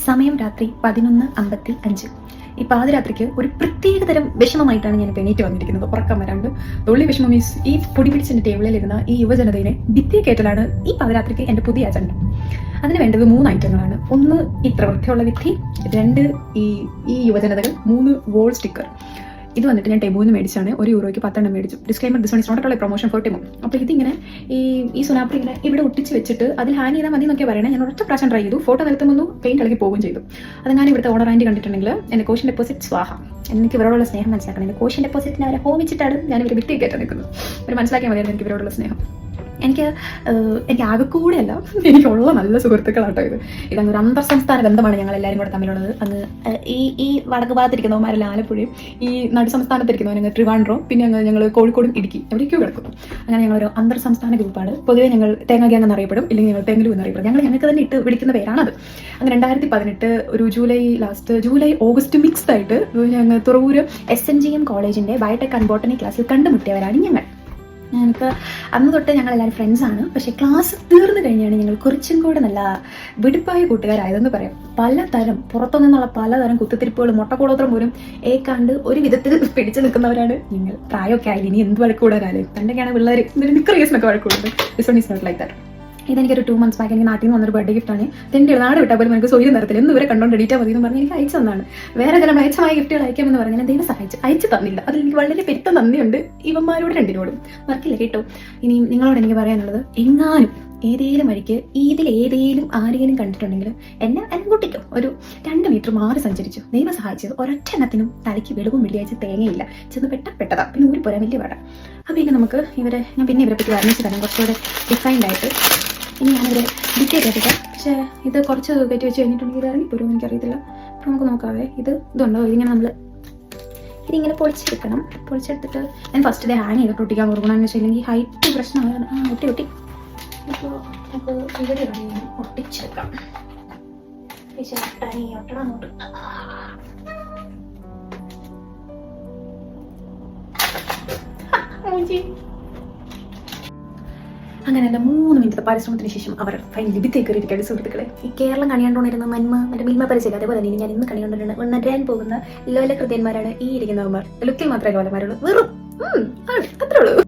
സമയം രാത്രി 11:55. ഈ പാതിരാത്രിക്ക് ഒരു പ്രത്യേകതരം വിഷമമായിട്ടാണ് ഞാൻ എണീറ്റ് വന്നിരിക്കുന്നത്. ഉറക്കം വരാണ്ട് തൊള്ളി വിഷമം മീൻസ് ഈ പൊടി പിടിച്ചെൻ്റെ ടേബിളിലിരുന്ന ഈ യുവജനതയെ ഭിത്തി കയറ്റലാണ് ഈ പാതിരാത്രിക്ക് എൻ്റെ പുതിയ അജണ്ട. അതിന് വേണ്ടത് 3 ഐറ്റങ്ങളാണ്. 1 ഈ പ്രവൃത്തിയുള്ള വിധി, 2 ഈ യുവജനതകൾ, 3 വോൾ സ്റ്റിക്കർ. ഇത് വന്നിട്ട് ഞാൻ ടെബുന്ന് മേടിച്ചാണ്. €1 10 മേടിച്ചു. Disclaimer, this one is not at all a promotion for Temu. അപ്പോൾ ഇതിങ്ങനെ ഈ സുനാപ്രി ഇങ്ങനെ ഇവിടെ ഒട്ടിച്ച് വെച്ചിട്ട് അതിൽ ഹാങ് ചെയ്താൽ മതി എന്നൊക്കെ പറയണേ. ഞാൻ ഒറ്റ പ്രാവശ്യം ട്രൈ ചെയ്തു. ഫോട്ടോ നിലത്തും പെയിന്റ് ഇളകി പോവുകയും ചെയ്തു. അത് ഞാൻ ഇവിടുത്തെ ഓണർ ആൻറ്റി കണ്ടിട്ടുണ്ടെങ്കിൽ എൻ്റെ കോഷൻ ഡെപ്പോസിറ്റ് സ്വാഹ. എനിക്ക് ഇവരോടുള്ള സ്നേഹം മനസ്സിലാക്കണം. എൻ്റെ കോഷൻ ഡെപ്പോസിറ്റിനെ അവരെ ഹോമിച്ചിട്ടാണ് ഞാൻ ഇവർ വിട്ടി കയറ്റാൻ നിൽക്കുന്നത്. ഒരു മനസ്സിലാക്കിയാൽ മതിയായിരുന്നു എനിക്ക് ഇവരോടുള്ള സ്നേഹം. എനിക്ക് ആകെക്കൂടെയല്ല, എനിക്കുള്ള നല്ല സുഹൃത്തുക്കളാട്ടോ ഇത്. ഇതങ്ങ് ഒരു അന്തർ സംസ്ഥാന ബന്ധമാണ് ഞങ്ങൾ എല്ലാവരും കൂടെ തമ്മിലുള്ളത്. അങ്ങ് ഈ വടക്ക് ഭാഗത്തിരിക്കുന്നവന്മാരെല്ലാം ആലപ്പുഴയും, ഈ നടു സംസ്ഥാനത്തിരിക്കുന്നവർ ഞങ്ങൾ ട്രിവാൻഡ്രം, പിന്നെ അങ്ങ് ഞങ്ങൾ കോഴിക്കോടും ഇടുക്കി എവിടേക്കോ കിടക്കുന്നു. അങ്ങനെ ഞങ്ങളൊരു അന്തർ സംസ്ഥാന ഗ്രൂപ്പാണ്. പൊതുവെ ഞങ്ങൾ തേങ്ങ ഗ്യാങ് എന്നറിയപ്പെടും, ഇല്ലെങ്കിൽ ഞങ്ങൾ തെങ്ങലു എന്നറിയപ്പെടും. ഞങ്ങൾക്ക് തന്നെ ഇട്ട് വിളിക്കുന്ന പേരാണത്. അങ്ങനെ 2018 ഒരു ജൂലൈ ഓഗസ്റ്റ് മിക്സ്ഡ് ആയിട്ട് ഞങ്ങൾ തുറവൂര് SNGM കോളേജിൻ്റെ ബയോടെക് ആൻഡ് ബോട്ടണി ക്ലാസ്സിൽ കണ്ടുമുട്ടിയവരാണ് ഞങ്ങൾ. ഞങ്ങൾക്ക് അന്ന് തൊട്ട് ഞങ്ങളെല്ലാവരും ഫ്രണ്ട്സാണ്. പക്ഷേ ക്ലാസ് തീർന്നു കഴിഞ്ഞാണ് ഞങ്ങൾ കുറച്ചും കൂടെ നല്ല വെടുപ്പായ കൂട്ടുകാരായതെന്ന് പറയാം. പലതരം പുറത്തു നിന്നുള്ള പലതരം കുത്തിത്തിരിപ്പുകളും മുട്ടക്കൂടോത്രം പോലും ഏക്കാണ്ട് ഒരു വിധത്തിൽ പിടിച്ചു നിൽക്കുന്നവരാണ് ഞങ്ങൾ. പ്രായമൊക്കെ ആയാലും ഇനി എന്ത് വഴക്കൂടാനാലും പണ്ടൊക്കെയാണ് പിള്ളേർ നിക്കറിയേഴ്സിനൊക്കെ വഴക്കൂടുന്നത്. This one is not like that. ഇതെനിക്കൊരു 2 months ബാക്ക് എനിക്ക് നാട്ടിൽ നിന്ന് വന്നൊരു ബർത്ത്ഡേ ഗിഫ്റ്റാണ്. എൻ്റെ നാട് വിട്ടാൽ പോലും എനിക്ക് സൗകര്യം തരത്തില്ല. എന്ന് ഇവരെ കണ്ടോണ്ട് എണീറ്റാൽ മതി എന്ന് പറഞ്ഞ് എനിക്ക് അയച്ചു തന്നാണ്. വേറെ ചില മ്ലേച്ഛമായ ഗിഫ്റ്റുകൾ അയക്കാമെന്ന് പറഞ്ഞാൽ ദൈവം സഹായിച്ചു അയച്ചു തന്നില്ല. അതിൽ എനിക്ക് വളരെ പെരുത്ത നന്ദിയുണ്ട് ഇവന്മാരോട് രണ്ടിനോടും. മറക്കില്ല കേട്ടോ. ഇനി നിങ്ങളോട് എനിക്ക് പറയാനുള്ളത്, എങ്ങാനും ഏതേലും വഴിക്ക് ഏതേലും ആരെങ്കിലും കണ്ടിട്ടുണ്ടെങ്കിൽ എന്നെ കൂട്ടിക്കും. ഒരു 2 മീറ്റർ മാറി സഞ്ചരിച്ചു. ദൈവം സഹായിച്ചത് ഒരൊറ്റ എണ്ണത്തിനും തലയ്ക്ക് വെളുവും വെള്ളിയാഴ്ച തേങ്ങയില്ല. ചെന്ന് പെട്ടതാ. പിന്നെ ഊരി പോരാൻ വലിയ പാടാം. അപ്പോൾ ഇനി നമുക്ക് ഞാൻ പിന്നെ ഇവരെ പറ്റി വർണ്ണിച്ച് തരാം കുറച്ചുകൂടെ ഡിഫൈൻഡ് ആയിട്ട്. ഇനി ഞാനിവരെ ഡിറ്റേ കേട്ടിട്ട്, പക്ഷേ ഇത് കുറച്ച് കയറ്റി വെച്ച് കഴിഞ്ഞിട്ടുണ്ടെങ്കിൽ ഇറങ്ങിപ്പോരും എനിക്കറിയത്തില്ല. അപ്പോൾ നമുക്ക് നോക്കാവേ. ഇതുണ്ടോ, ഇതിങ്ങനെ പൊളിച്ചെടുക്കണം. പൊളിച്ചെടുത്തിട്ട് ഞാൻ ഫസ്റ്റ് ഹാങ് ചെയ്തിട്ട് ഒട്ടിക്കാൻ കൊടുക്കണം. എന്ന് വെച്ചില്ലെങ്കിൽ ഹൈറ്റ് പ്രശ്നമാണ്. ഒട്ടി അപ്പോൾ നമുക്ക് ഇവിടെ ഒട്ടിച്ചെടുക്കാം. ഒട്ടണം അങ്ങോട്ട്. അങ്ങനെ എൻ്റെ 3 മിനിറ്റ് പരിശ്രമത്തിന് ശേഷം അവർ ഫൈനലി ഭിത്തി കയറിയിരിക്കുകയാണ്. സുഹൃത്തുക്കളെ, ഈ കേരളം കണിയാണ്ടോണ്ടിരുന്ന മറ്റേ മിൽമ പരിചയം, അതേപോലെ തന്നെ ഞാൻ ഇന്ന് കണിയാണ്ടോണ്ടിരുന്ന പോകുന്ന ലോല കൃത്യന്മാരാണ് ഈ ഇരിക്കുന്നവന്മാർ. ലുക്കിൽ മാത്രമേ ലോലന്മാരുള്ളൂ. വെറും അത്രേ ഉള്ളൂ.